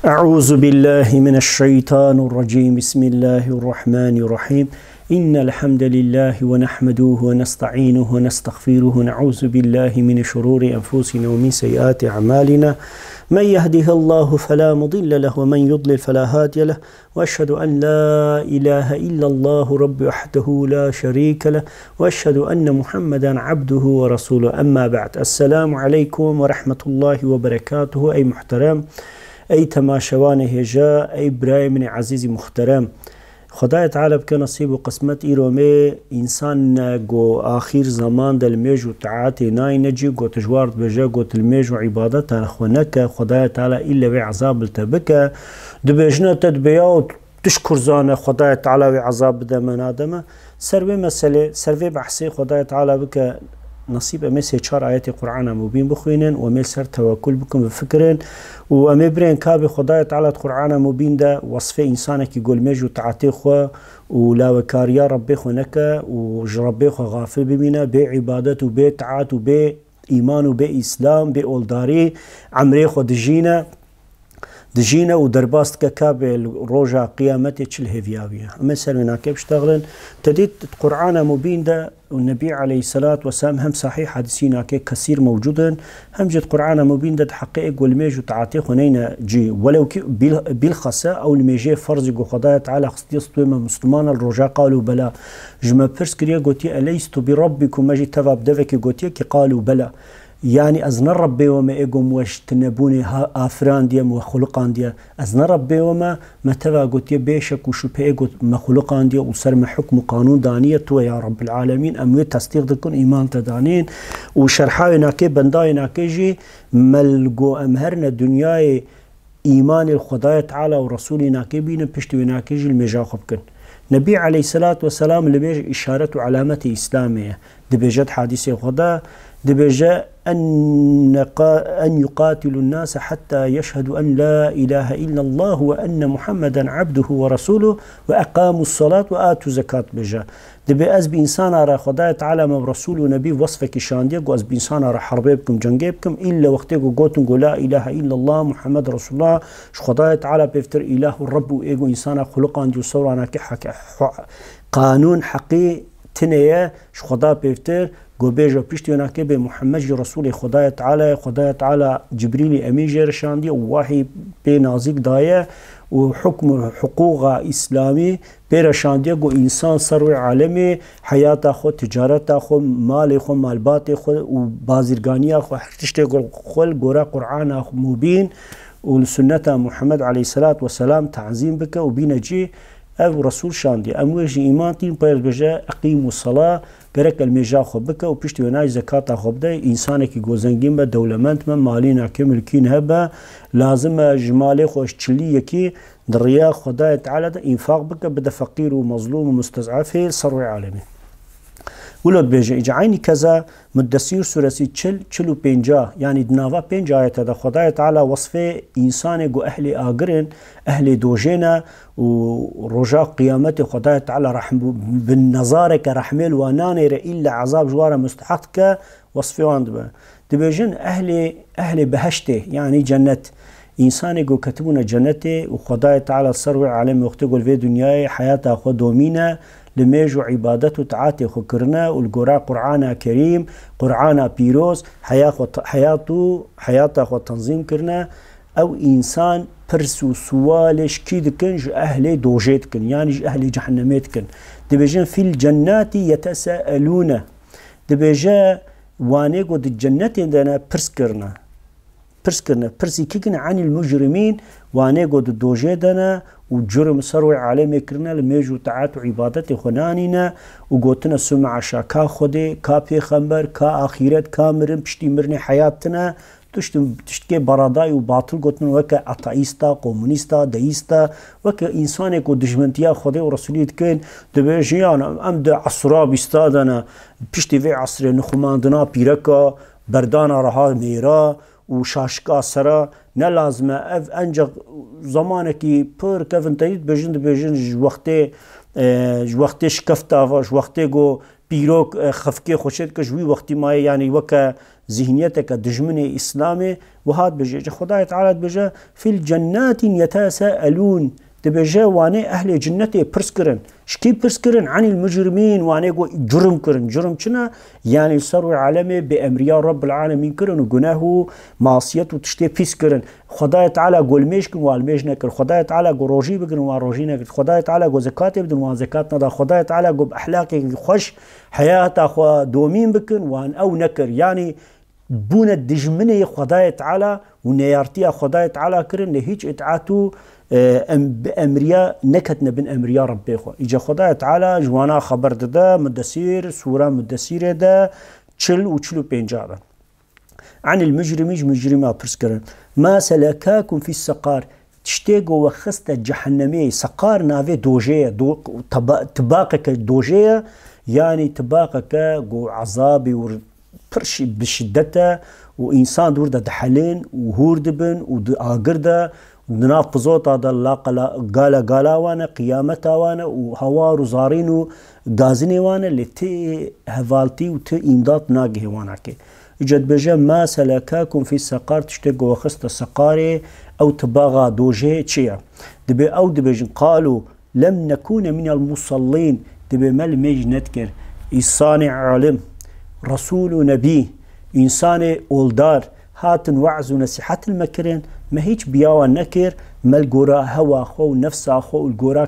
أعوذ بالله من الشيطان الرجيم. بسم الله الرحمن الرحيم. إن الحمد لله ونحمده ونستعينه ونستغفره ونعوذ بالله من شرور أنفسنا ومن سيئات أعمالنا. من يهده الله فلا مضل له ومن يضلل فلا هادي له، وأشهد أن لا إله إلا الله رب وحده لا شريك له، وأشهد أن محمدا عبده ورسوله. أما بعد، السلام عليكم ورحمة الله وبركاته. أي محترم، ای تماشوان هجا، ای برای من عزیز محترم، خدای تعالی بکه نصیب و قسمت ایرومه انسان گو آخر زمان دل میجو تعاتی نای نجی گو تجوارد بجا گو تلمیجو عبادت خونک خدای تعالی ایلا وی عذاب التبکه دبجنه تدبیا و تشکر زانه خدای تعالی وی عذاب بده من آدمه. سروی مسئله سروی بحثی خدای تعالی بکه نصيب أمي سيشار آيات القرآن مبين بخوينن وأمي سر توكل بكم بفكرن وأمي برين كابي خداية تعالى القرآن مبين ده وصفه إنسانك يقول ميجو تعاتي خوا ولا وكاريا ربي خونك وجربي خو غافل بمينا بعبادت وبتعات وبإيمان وبإسلام بأولداري عمري خو دجينا ودرباست ككابل روجا قيامتي تشل هيفياوية. أما سلمنا كيف اشتغلن تديت القرآن مبين ده والنبي عليه الصلاة والسلام هم صحيح حديثينا كثير موجودين هم جد قرآن مبين ده حقائق والميج وتعاطي خنينا جي ولو بالخصا أو الميجي فرض جو خدايا تعالى خصيص توما مسلمان الرجاء قالوا بلا جما برس كريا قوتي أليست بربكم ماجي تفاب دفك قوتي كي قالوا بلا يعني أزن ربي وما إيقوم واش تنبوني آفران ديا وخلقان ديا أزن ربي وما تبا قلت بيشك وشو بيقو مخلقان ديا وصار ما حكم قانون دانية تو يا رب العالمين أموي تصديق دكون إيمان تدانين وشرحاوي ناكي بنداي ناكيجي ملقو أمهرنا الدنيا إيمان الخداية تعالى ورسولي ناكي بينا بشتوي ناكيجي المجاخب كن نبي عليه الصلاة والسلام اللي بيجي إشارة علامة إسلامية دبيجت حادثة خدا دبيجا أن يقاتلوا الناس حتى يشهدوا أن لا إله إلا الله وأن محمدا عبده ورسوله وأقاموا الصلاة وآتوا زكاة بجا دبي أز بإنسان على خداية تعالى ما رسول ونبي وصفك شانديق وأز بإنسان على حربيبكم جنجيبكم إلا وقتكم قوتن لا إله إلا الله محمد رسول الله خداية تعالى بيفتر إله الرب وإيقو إنسان خلقا دي وصورانا كحك قانون حقي تنية خدا بيفتر گو بیجا پشتیونا که به محمد رسول خدای تعالی جبریل امی جرشاندی و وحی به نازک دایه و حکم حقوق اسلامی برشاندی گو انسان سروی عالمی حیات خود تجارت خود مال خود مالبات خود و بازرگانی خود هرتشتی خود گورا قرآن مبین و سنت محمد علیه الصلاة والسلام تعظیم بکه و بینجی او رسول شاندی امویجی ایمان تیم پایل بجا اقیم و صلاة گرک المجا خوب بکه و پشت ونای زکات خوب ده انسانی که گوزنگیم به دولمند من مالین کمل کین هبه لازم جمالی خوش چلی یکی دریا خدای تعالی ده انفاق بکه بده فقیر و مظلوم و مستضعف سروی عالمی. ولود بیجه اجعینی کذا مدثر سورسی چلو پنجا یعنی دناوا پنجا آیت ده خدای تعالی وصفه انسان گو اهل آگرن اهل دوجینا و رجاء قیامت خدای تعالی رحم بالنظاره که رحمل و نانیر الا عذاب جواره مستحق که وصفه واند به دبیجن اهل بهشته یعنی جنت انسان گو کتبون جنت و خدای تعالی سروی عالم وقت گل في دنیای حیات خود دومینه لميجو عبادته تعاتي خكرنا والقراء قرآن كريم قرآن بيروز حياته خو تنظيم كرنا او انسان برسو سوالش كيد كنج اهل دوجيت كن يعني اهل جهنميت كن دبجن في الجنات يتساءلون دبجا وانيقو دي الجنات عندنا برسي كيكنا عن المجرمين وانيقو دي دوجيدنا وجرم سروي عالمي كرنا لميجو تعاتو عبادتي خنانينا وقوتنا سمع شاكا خودي كا بيخمبر كا آخيرت كا مرن بشتي مرني حياتنا تشتكي براداي وباطل قوتنا وكا أطايستا كومونيستا دايستا وكا إنساني كو دجمنتيا خودي ورسوليت كين دبيجيانا أمد عصرا بيستادنا بشتي في عصر نخماندنا بيركا بردانا رها ميرا وشاشكا سرا نلازمه اف انجا زمانكي پر كفن تريد بجند وقتی شکفتا و وقتی گو پیروک خفکی خوشید که جوی وقتی ما یعنی وکه ذهنيتك دجمني إسلامي وهاد بجي خداي تعالى بجي في الجنات يتساءلون دبجي واني أهل جنتي برسكرن شكي برسكرن عن المجرمين واني جرم كرن جرم كنا يعني صاروا عالمي بأمرياء رب العالمين كرن وقناه معصية وتشتي بيس كرن خداي تعالى قول ميشكن والميش نكر خداي تعالى قول روجي بقن والروجي نكر خداي تعالى قول زكاتي بدن وزكات ندا خداي تعالى قول أحلاقي خوش حياة أخوة دومين بكن وان أو نكر يعني بون الدجمني خداي تعالى ونيارتي خداي تعالى كرن لهيج اتعاتو بأمريا نكتنا بن أمريا ربي خو إجا خداي تعالى جوانا خبر دا مدسير سورة مدسير دا تشل وتشلو بينجابا عن مجرمة برسكرن ما سلكاكم في السقار تشتيقوا وخست جهنمي سقار نافي دوجية تباقك دوجية يعني تباقك عذابي برش بشدته وإنسان دور دا دحلين وهورد بن وآقرده ناف بزوطة دا الله قالا وانا قيامتا وانا وهوار وزارين وغازيني وانا اللي تي هفالتي وتي إمداد ناقه وانا كي إجاد بجا ما سلكاكم في السقار تشتقوا وخست السقاري أو تباغا دوجه تشيع دبي أو دبجن قالوا لم نكون من المصلين دبي مال ميج نتكر إصانع علم رسول نبي إنسان أولدار هاتن وعز ونصيحة المكرين ما هيج بياوا نكر ما الجورا هوا خو نفس أخو الجورا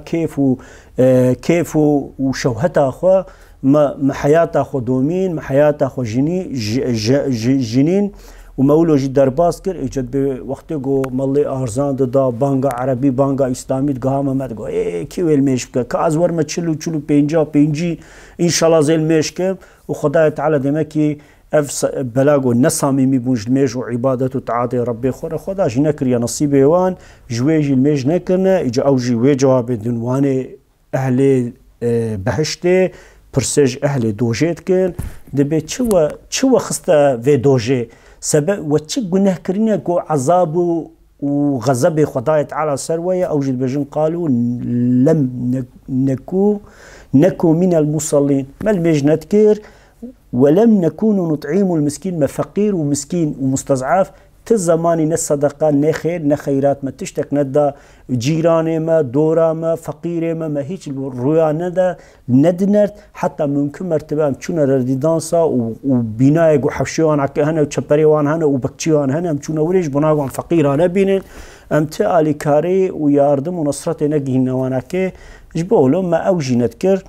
كيف وشوهته أخو ما حياة أخو دومين ما حياة أخو جنين ومولو جي درباس كر اجد بوقت جو ملي ارزان دا بانگا عربي بانگا اسلامي گاه محمد گو كيو المشك كازور ما تشلو بينجي ان شاء الله زي المشك وخداي تعالى دمكي اف بلاغو نصامي ميبونج الميج وعبادته تعاطي ربي خورا خدا جي نكر يا نصيبي وان جويجي الميج نكرنا اجا اوجي وي جواب دنواني اهل بهشتي برسج اهل دوجيت كن دبي تشوا خستا في دوجي سبب وتشي قلنا كرينا كو عذاب وغضب خداي تعالى سروية أو جد بجن قالوا لم نكو من المصلين ما الميج نذكر ولم نكون نطعيم المسكين ما فقير ومسكين ومستضعف تزماني نصدقة نخير نخيرات ما تشتك ندا جيراني ما دورا ما فقيري ما هيج الرؤيا ندا ندنرت حتى ممكن مرتبة شونا رديدانسا وبناء وحفشوان هنا وشبريوان هنا وبكتشيوان هنا مشونا وريج بناقوان فقيران بينن امتالي كاري وياردم ونصرتي نجيهن واناكي جبولو ما اوجي نذكر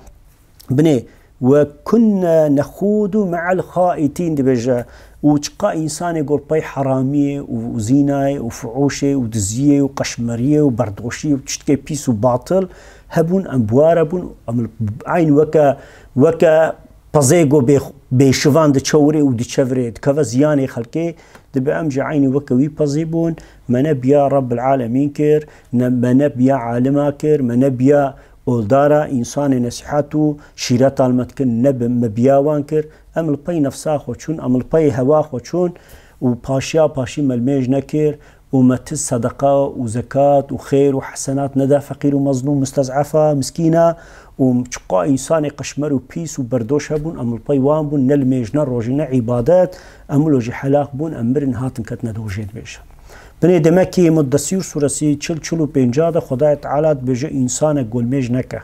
بني وكنا نخوض مع الخائتين دبجا وتشقى إنسان يقول باي حرامية وزيناي وفعوشة ودزية وقشمرية وبردوشية وتشتكي بيس وباطل هبون أمبواربون عين وكا بازيغو بشوفان دتشوري ودتشفري دكفا زياني خلقي دبا أمجي عيني وكا وي بازيبون ما نبيا رب العالمين كير ما نبيا عالما كير ما نبيا أولدارا إنسان نصيحته شيرات المتكن نب مبياوان كر أمل باي نفسا خوشون أمل باي هوا خوشون وباشي ملميج نكر ومتز صدقة وزكاة وخير وحسنات ندى فقير ومظلوم مستضعفة مسكينة ومشقا إنسان قشمر وبيس وبردوش هبون أمل باي وان بون نلميج نروجنا عبادات أملو جي حلاق بون أمرن هاتن كتنا دوجين بيشا بني دمكي مدسير سورسي چلو پنجاده خدای تعالی بجه انسانك گل میج نکه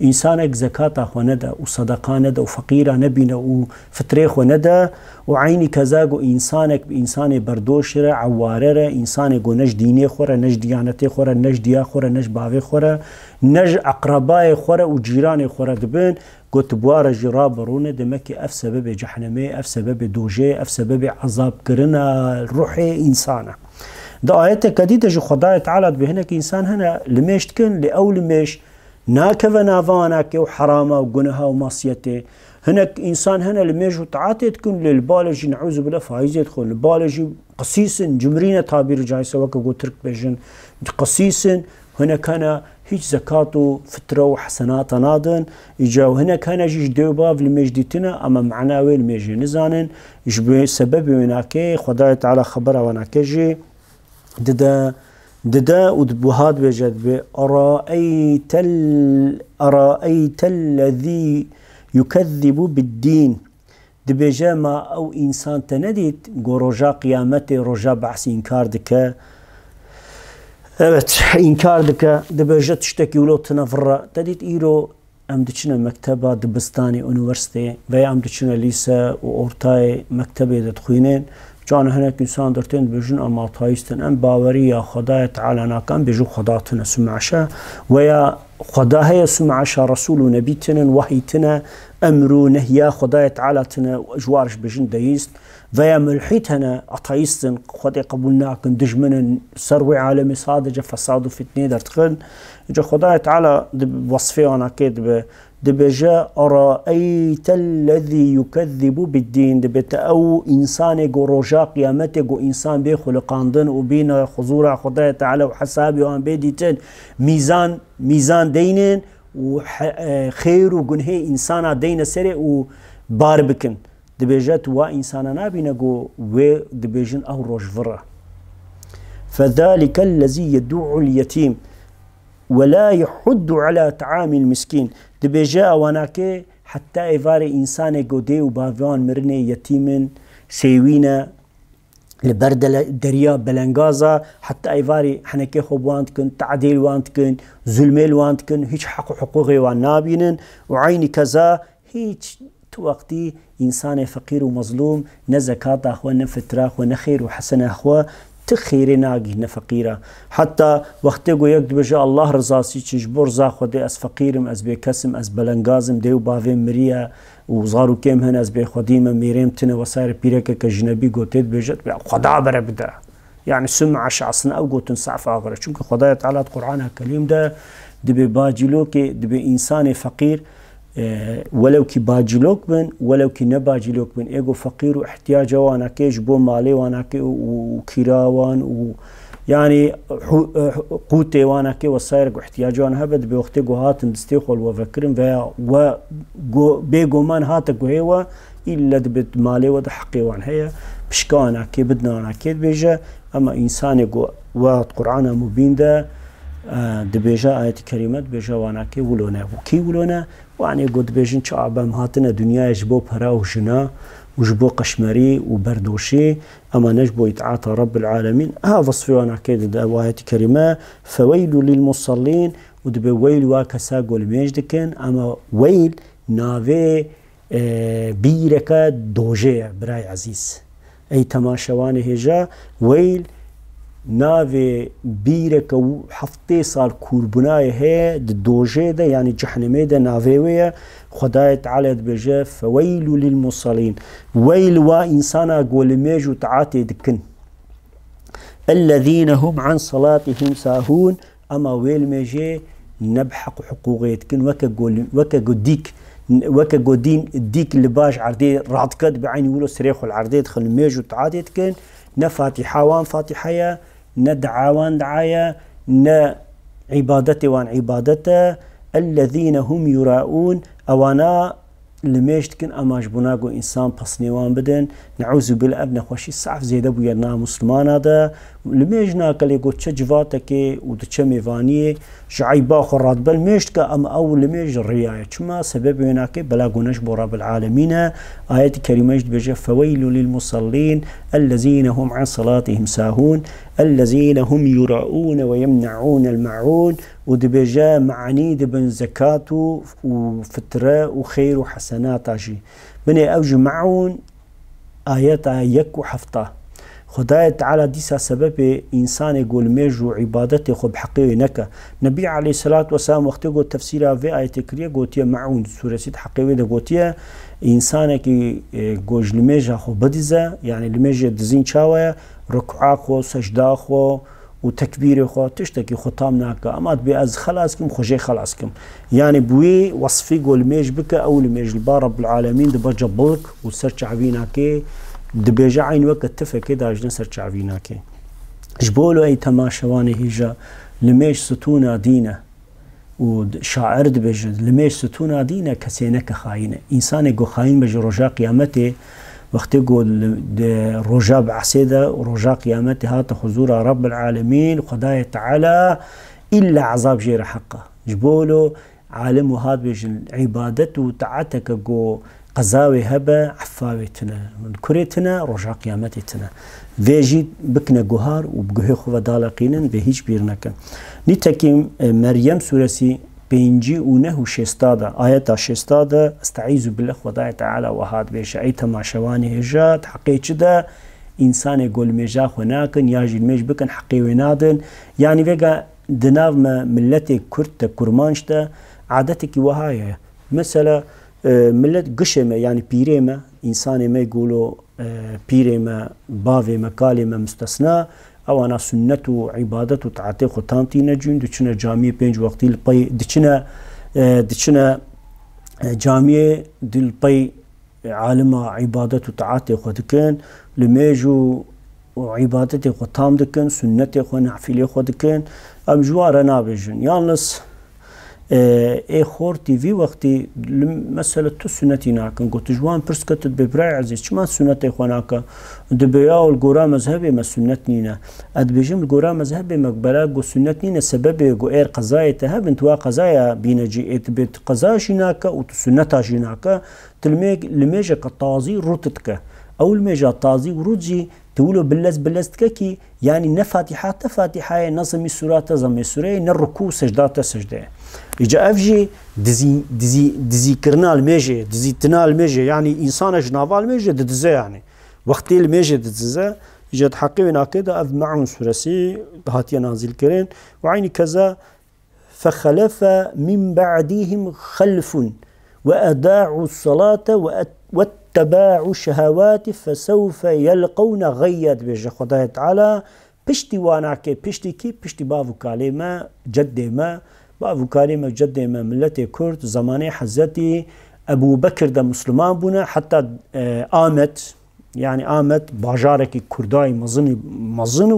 انسانك زكاة خو نده وصدقه نده وفقيره نبينه وفتره خو نده وعيني كذاقو انسانك بانسان بردوشره عوارره انسانك نج ديني خوره نج ديانتي خوره نج ديا خوره نج باوي خوره نج اقرباء خوره وجيران خوره دبن قلت بواره جراب برونه دمكي اف سبب جحنمي اف سبب دوجي اف سبب عذاب كرنا روحي انسانه ده آيات كديدة جو خداي تعالى بهناك إنسان هنا لمشتكن لأول مش ناكفا نافانك وحرامة وجنها ومعصيته هناك إنسان هنا لمش وتعاطي تكون للبالغ نعوذ بالله فايز يدخل البالغ قسيس جمرينة تعبير جاي سواك جو ترك بجن قسيس هنا كان هيج زكاته فترة وحسنات نادن إجا هنا كان جيش دوباب لمجدتنا أما معناوي المجي نزانن إجبه سبب مناكي خداي تعالى خبره وناكي ددا ودبوهاد بجد أرأيت الذي يكذب بالدين دبيجا ما او انسان تنديت جو رجا قيامته رجا بحث انكار دكا انكار دكا دبيجا تشتكي ولو تنفر تديت ايرو ام دچنا مكتبه دبستاني يونيفرسيتي ويا ام دچنا ليسا واورتاي مكتبه دتخوينين جان هناك انسان درتين بيجون اما تايستن ام باوري يا خدايا تعالى ناكم بيجو خداتنا سمعشا ويا خداها سمعشا رسول ونبيتنا وحيتنا امرو نهيا خدايا تعالى تنا اجوارش بيجون دايست ويا ملحيتنا اتايستن خدي قبولناكم دجمن سروي عالمي صادجه فساد فتنه درتخن جا خدايا تعالى وصفه انا كده دبجا أرأيت الذي يكذب بالدين دبت أو إنسان جو رجا قيامته جو إنسان بخلقاندن وبين خضوع خدايا تعالى وحسابي وان بيديتن ميزان دينين وخير وجنهي إنسان دين سري وباربكن دبجت وإنسان نابين جو ودبجن أو رجفرة فذلك الذي يدعو اليتيم ولا يحد على طعام المسكين دبجا وناكي حتى إيفاري إنسان قدي وبافيان مرني يتيم سيوينا لبرد دريا بلنغازا حتى إيفاري حنكي خوبوانت كن تعديل وانت كن ظلميل وانت كن هيج حقوقي وانابينن وعيني كذا هيج وقتي إنسان فقير ومظلوم نزكاة أخوة نفتراخ ونخير وحسن أخوة تخيري ناقي نفقيرة حتى وقت يقول يكتب بجاء الله رزاسي تجبر زا خودي أس فقيرم أس بكسم أس بلنغازم ديو بافين مريا وزارو كيم هن أس بخديمة ميريم تنا وسائر بيركة كجنبي قوتيد بجد خدا برا بدا يعني سمع شعصنا أو قوتن صعف آخر چونك خدايا تعالى قرآنها كليم ده دبي باجلوكي دبي إنسان فقير ولو كي باجلوك بن ولو كي نباجلوك بن ايجو فقير واحتياجه وانا كيش بو مالي وانا كي وكراوان و يعني قوتي وانا كي وصاير واحتياجه وانا هبد بوقت جو هات دستيخول وفكرن و بيجو مان هات جو هو الا دبت مالي ود حقي وان هي بشكانا كي بدنا انا كي بيجا اما انسان جو وقرآن مبين ده دبيجا آيات كريمات بيجا وانا كي ولونا وكي ولونا وعني قد بيجن شعب هاتنا دنيا يجبو برا وجنا وجبو قشمري وبردوشي اما نجبو يتعاطى رب العالمين وصفي وانا كيد آيات كريمة فويل للمصلين ودبي ويل واكساقو الميجدكن اما ويل نافي بيركا دوجي براي عزيز اي تماشواني هجا ويل ناوی بیرک و هفته سال کوربنای هی دوجه ده يعني جهنمه ده ناویه خدای تعالی بجه فویل للمصلين ويل و انسانا قول ميجو تعاتي دكن الذين هم عن صلاتهم ساهون اما ويل ميجي نبحق حقوقيتكن وكا قدين الديك اللي باش عردي رادكد بعين ولو سريخو العردي دخل ميجو تعاتي دكن نفاتحة وان فاتحة ندعا وان دعايا ن عبادته وان عبادته الذين هم يراؤون اوانا لميشتكن اماش بناقو انسان بصنيوان بدن نعوذ بالابن خوشي صعف زيدا بو يرنا مسلمان هذا لميجنا كلي قد جواتك ودتش ميفانيه شعيبا خرات بل ميشتك ام او لميج الريايه كما سبب هناك بلاغونش بو رب العالمين ايات كريمه بجه فويل للمصلين الذين هم عن صلاتهم ساهون الذين هم يراؤون ويمنعون الماعون ودبجا معني دبن زكاة وفترة وخير وحسنات عشي بني أوج معون آيات يك وحفطة خدايا تعالى ديسا سبب إنسان يقول ميجو عبادته خب حقيقي نكا نبي عليه الصلاة والسلام وقت يقول تفسيرها في آية كرية قوتيا معون سورة سيد حقيقي ده قوتيا إنسانك يقول لميجا خو بدزا يعني لميجا دزين شاوية ركعة خو سجدة خو وتكبير خو تشتكي ختام ناكا اما تبي از خلاصكم خوجي خلاصكم يعني بوي وصفي قول ميج بك او لميج البار رب العالمين دبا جبلك وسرچ عبيناكي دبيجا عين وقت تفه كده اجن سرچ عبيناكي جبولو اي تماشواني هيجا لميج ستونا دينا وشاعر دبيجا لميج ستونا دينا كسينك خاينه انسان جو خاين بج رجا قيامته وقت يقول رجاء بعسيدة ورجاء قيامته هات حضور رب العالمين وخدايا تعالى إلا عذاب جير حقه جبولو عالم وهاد بيج عبادته تعتك جو قزاوي هبا عفاويتنا كريتنا رجع قيامتنا فيجي بكنا جهار وبجه خو دالقينن بهيج بيرنك نتكيم مريم سورسي بينجي ونه شستادا آيات شستادا استعيذ بالله خدای تعالى وهاد بيش اي تماشواني هجات حقيقة ده انسان يقول ميجا خناكن ياجي الميج بكن حقي وينادن يعني فيجا دناف ما ملتي كرت كرمانشتا عادتك وهاي مثلا ملت قشمه يعني بيريمه انسان ما يقولوا بيريمه بافي مكالمه مستثنى او انا سنته عبادته تعطي خطانتي نجون دچنا جامع بينج وقتي البي دچنا جامع دل بي عالم عبادته تعطي خدكن لميجو وعبادتي خطام دكن سنتي خو نعفلي خدكن ام جوار نابجن يالنس اي خور تي في وقتي مسألة تو سنتي ناكن قلت جوان برسكت ببراي عزيز شما سنتي خوناكا دبياو القرى مذهبي ما سنتنينا ادبجم القرى مذهبي مقبلا قو سنتنينا سببي قو اير قضايا تهب انتوا قضايا بينجي اتبت قضايا جيناكا وتسنتا جيناكا تلميج لميجا كطازي روتتك او الميجا طازي وروجي تقولوا بلز تككي يعني نفاتحات تفاتحة نظم السورة تظم السورة نركو سجدات سجدة إجا أفجي دزي كرنا الميجي دزي تنا الميجي يعني إنسان جنابا الميجي دزي يعني وقتي الميجي دزي إجا تحقينا كده أف معون سورسي هاتي نازل كرين وعيني كذا فخلف من بعدهم خلف وأداعوا الصلاة واتباعوا الشهوات فسوف يلقون غيد بيجا خدای تعالى پشتی واناكي پشتی كي پشتی بافو كاليما جد ما بافو كاليما جد ما ملت كرد زمانه حزتي ابو بكر ده مسلمان بونا حتى آمت يعني آمت باجارك كرداي مظن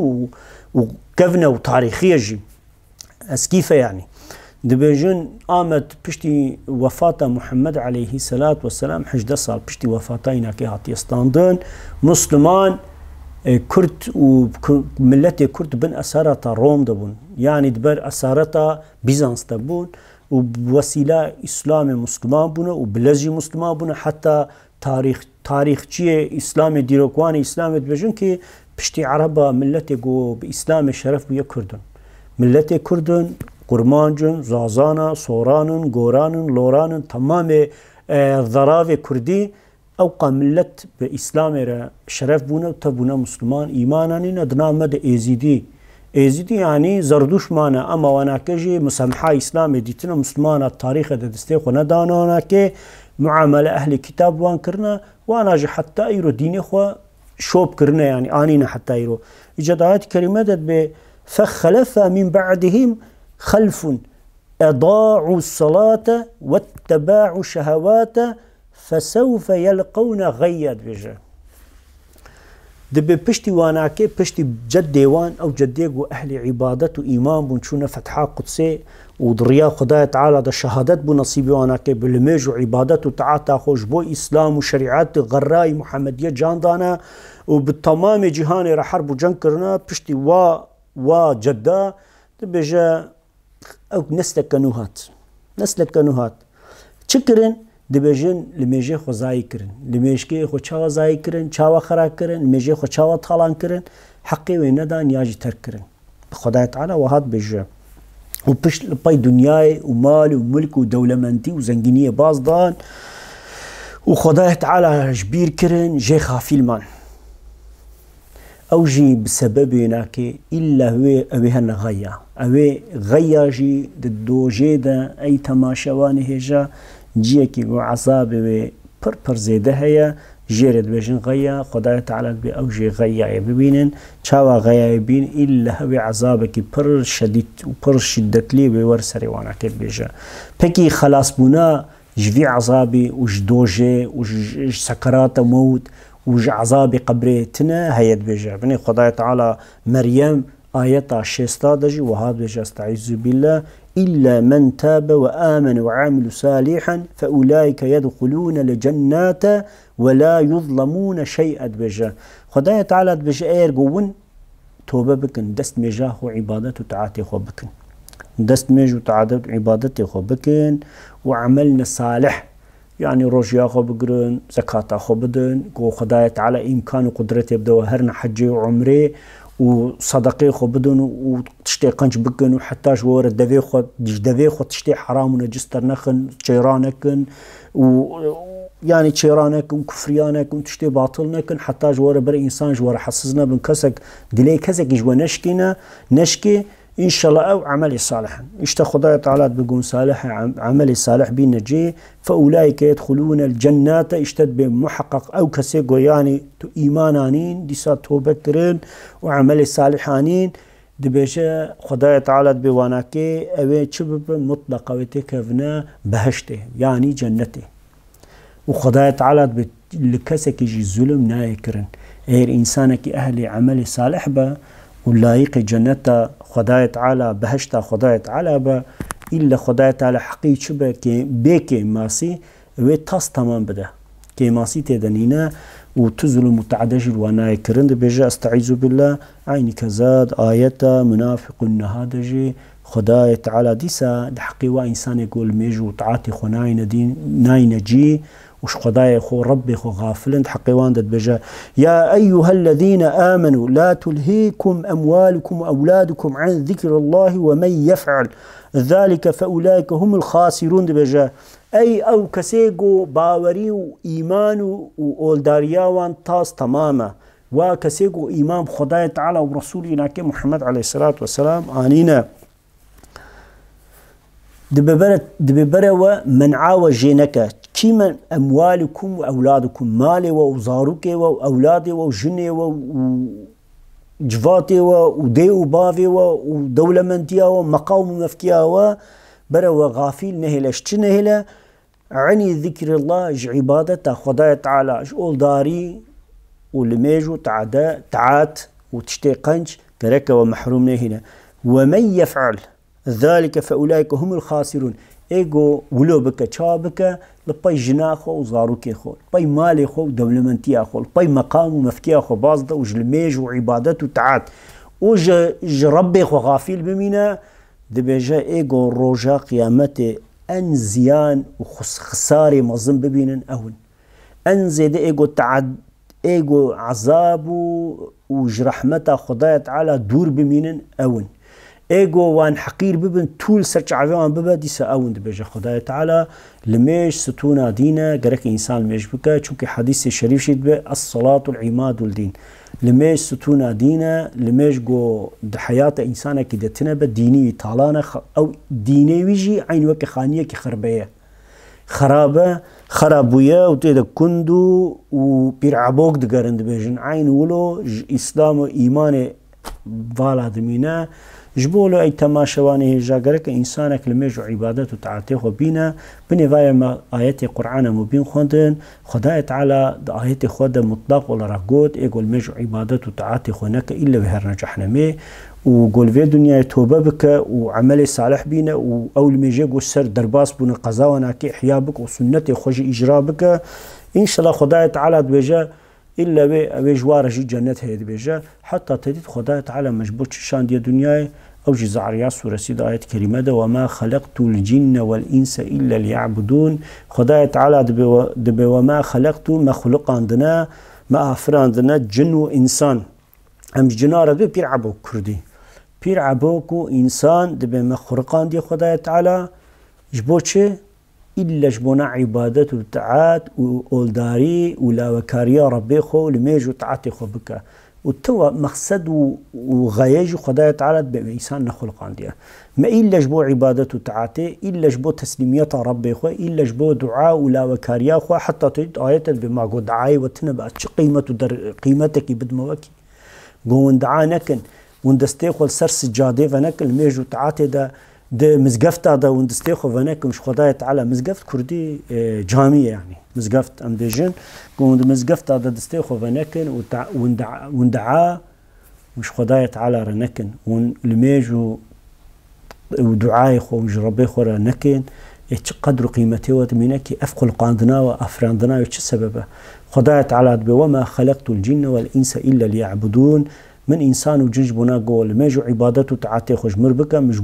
وكفنه وتاريخيه جي اسكيفه يعني دبيجن آمد پشتی وفاة محمد عليه الصلاة والسلام 18 سال پشتی وفاتاینا که هاتی استاندن مسلمان كرد وملت كرد بن أسارة روم دبون يعني دبر أسارة بيزانس دبون وبوسيلة إسلام مسلمان بونه وبلجي مسلمان بونه حتى تاريخ إسلام ديروكوان إسلام دبجن كي پشتی عربا ملت جو بإسلام شرف بيا كردن ملت كردن قرمانجن، زازانا، سورانن، گورانن، لورانن تمام ذراف كردي اوقا ملت بإسلام را شرف بونا و تبونا مسلمان ايمانانين ادنا مد ايزيدي يعني زردوش مانا اما وانا كجي مسامحة اسلام ديتنا مسلمان التاريخ دستي خو ندانانا كي معاملة اهل كتاب وان كرنا وانا جي حتى ايرو ديني خو شوب كرنا يعني انينا حتى ايرو اجاد آيات كريمة فخلف من بعدهم خلف أضاعوا الصلاة واتباعوا الشهوات فسوف يلقون غيد بجا دبي بشتي واناكي بشتي جد ديوان أو جديق أهل عبادة وإيمان بنشونا فتحة قدسي ودريا خدايا تعالى دا شهادات بنصيبي واناكي بالميج وعبادة وتعاطى خوش بو إسلام وشريعات غراي محمدية جاندانا وبالتمام جهاني رح حرب وجنكرنا بشتي جدا دبي او نسلك كنوهات چكرن دبيجن لميجي خو زاي كرن لميجكي خو چاوا زاي كرن چاوا خرا كرن لميجي خو چاوا طالان كرن حقي ويندان ياجي تر كرن خدای تعالى وهاد بيجا وبش باي دنياي ومال وملك ودولمنتي وزنجينيه بازدان وخدای تعالى جبير كرن جي خافيلمان اوجي بسبب هناك الا هو اوهن غيا اوه غيا جي دو جيدا اي تماشواني هجا جيكي وعصاب پر زيده هيا جيرد بيجن غيا خدای تعالى بي اوجي غيا ببينن چاوا غيا بين الا هو عذابك پر شديد وپر شدت لي بورسري وانا كي بيجا بكي خلاص بنا جفي عذابي وج دوجي وج سكرات موت وج عذاب قبرتنا هيد بيجا بني خدای تعالى مريم آية شيستا دجي وهذا بيجا استعيذ بالله إلا من تاب وآمن وعمل صالحا فأولئك يدخلون الجنات ولا يظلمون شيئا بيجا خدای تعالى بيجا اير قوون توبه بكن دست ميجاه وعبادته تعاتي خو بكن دست ميجو تعادت عبادته خو بكن وعملنا صالح يعني روجيا خو بقرن زكاة خو بدن قو خداية تعالى إمكان وقدرته بدو هرنا حجي وعمري وصدقي خو بدن وتشتي قنج بقن وحتى جوار الدفي خو دفي خو تشتي حرام ونجستر نخن شيرانكن و يعني شيرانكن كفريانكن تشتي باطلنكن حتى جوار بر إنسان جوار حسسنا بنكسك دلي كسك جوا نشكينا نشكي إن شاء الله أو عملي صالحا اشتا خدايا تعالى بقوم صالح عملي صالح بين نجي فأولئك يدخلون الجنة اشتد بمحقق أو كسيقو يعني إيمانانين ديسا توبة كرين وعملي صالحانين دبيجا خدايا تعالى بواناكي أوي تشبب مطلقة وتكفنا بهشته يعني جنته وخدايا تعالى لكسك يجي الظلم نايكرن اير إنسانك أهلي عملي صالح با ولايق جنة خدايا تعالى بهشتا خدايا تعالى با إلا خدايا تعالى حقيقي شبه كي بيكي ماسي ويتاس تمام بده كي ماسي تدنينا وتظلم وتعدجل وانا كرند بيجا استعيذ بالله عيني كزاد آية منافق النهادجي خدايا تعالى ديسا دحقي وإنسان يقول ميجو تعاتي خناين دين ناين جي وش خدايا خو ربي خو غافلند حقيوان دد بجا يا أيها الذين آمنوا لا تلهيكم أموالكم وأولادكم عن ذكر الله ومن يفعل ذلك فأولئك هم الخاسرون دد بجا أي أو كسيقو باوري وإيمان وأولدارياوان تاس تماما وكسيقو إمام خدايا تعالى ورسولنا محمد عليه الصلاة والسلام آنينا دببرة ومنعا وجينك كيما أموالكم وأولادكم مالي وزاروكي وأولادي وجني وجفاتي ودي وبافي ودولة منتيا ومقاوم مفكيا وبرا وغافيل نهلش تنهلا عني ذكر الله عبادة خدايا تعالى أول داري ولميجو تعات وتشتي قنج كركا ومحروم نهلا ومن يفعل ذلك فأولئك هم الخاسرون ايجو ولو بك تشابك لباي جناخو وزاروكي خو باي مالي خو دولمنتي خو باي مقام ومفكي خو بازده وجلميج وعبادته تعات وج ربي خو غافل بمينا دبيجا ايجو روجا قيامته ان زيان وخساري مظن ببينن اهون ان زيد ايجو تعد ايجو عذاب وجرحمته خدايا تعالى دور بمينن اهون ايجو وان حقير ببن طول سرچ عوان ببا ديسا اوند بيجا خدايا تعالى لميش ستونا دينا قرك انسان ميش بكا چونك حديث شريف شد بي الصلاة العماد والدين لميش ستونا دينا لميش جو حياة انسانا كده تنبا ديني طالانا او ديني ويجي عين وكي خانية كي خربية خرابويا وتيدا كندو وبيرعبوك دقارند بيجن عين ولو اسلام و ايمان فالا دمينا جبولو اي تماشواني جاگرك انسانك لميجو عبادت وتعاتيه بينا بنفاية ما آيات قرآن مبين خوندن خدايا تعالى آيات خود مطلق ولا رقود ايقول ميجو عبادت وتعاتيه خونك إلا بهر نجحنا مي وقول في دنيا توبة بك وعمل صالح بينا وأول ميجي قول سر درباس بنا قضاونا كي إحيابك وسنتي خوش إجرابك إن شاء الله خدايا تعالى دوجا إلا بجوار جي جنة هيد بيجا حتى تديد خدايا تعالى مجبوط شان دي دنياي أو جي زعريا سورة سيدة آية كريمة دا وما خلقت الجن والإنس إلا ليعبدون خدايا تعالى دبي وما خلقت مخلوق عندنا ما أفر عندنا جن وإنسان هم جنارة دو بيرعبو كردي بيرعبوكو إنسان دبي مخلوقان دي خدايا تعالى جبوت إلا جبونا عبادت وتعات وأولداري ولا وكاريا ربي خو لميجو تعاتي خو بك وتوا مقصد وغايج خدايا تعالى بإنسان نخلق عندها ما إلا جبو عبادت وتعاتي إلا جبو تسليميات ربي خو إلا جبو دعاء ولا وكاريا خو حتى تجد آيات بما قد دعاي وتنبأ قيمتك بدموكي قوم دعا نكن وندستيخل سر سجادي فنكل ميجو تعاتي ده مزقفت هذا وندستيخو فنك مش خدايا تعالى مزقفت كردي جامية يعني مزقفت ام بيجن قوم مزقفت هذا دستيخو فنكن وندعا مش خدايا تعالى رنكن ونلميجو ودعاي خو مش ربي خو رنكن قدر قيمته وتمينك افقل قاندنا وافراندنا وش سببه خدايا تعالى وما خلقت الجن والانس الا ليعبدون من إنسان وجنج بنا قول ماجو عبادته تعاتي خوش مربكة مش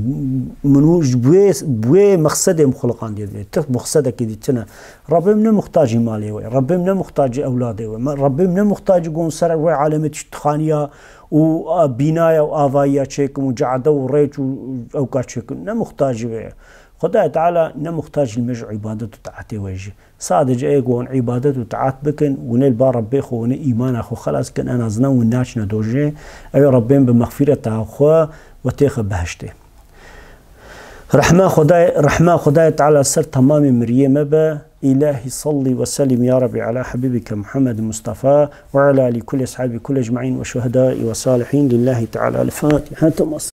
منوج بوي مقصد مخلقان دي تخ مقصدك دي تنا ربي من محتاج مالي وي ربي من محتاج أولادي وي ربي من محتاج قون سر وي عالمة تخانية وبناية وآفايا تشيكم وجعده وريج وأوقات تشيكم نمحتاج وي خدای تعالی نمحتاج المجو عبادته تعاتي ويجي صادج ايقون عبادته تعات بكن ونيل با ربي خو وني ايمان اخو خلاص كن انا زنا وناش ندوجي اي ربين بمغفرة اخو وتيخ بهشته رحمة خدای تعالى سر تمام مريم با إلهي صلي وسلم يا ربي على حبيبك محمد المصطفى وعلى كل أصحابه كل أجمعين وشهداء وصالحين لله تعالى الفاتحة.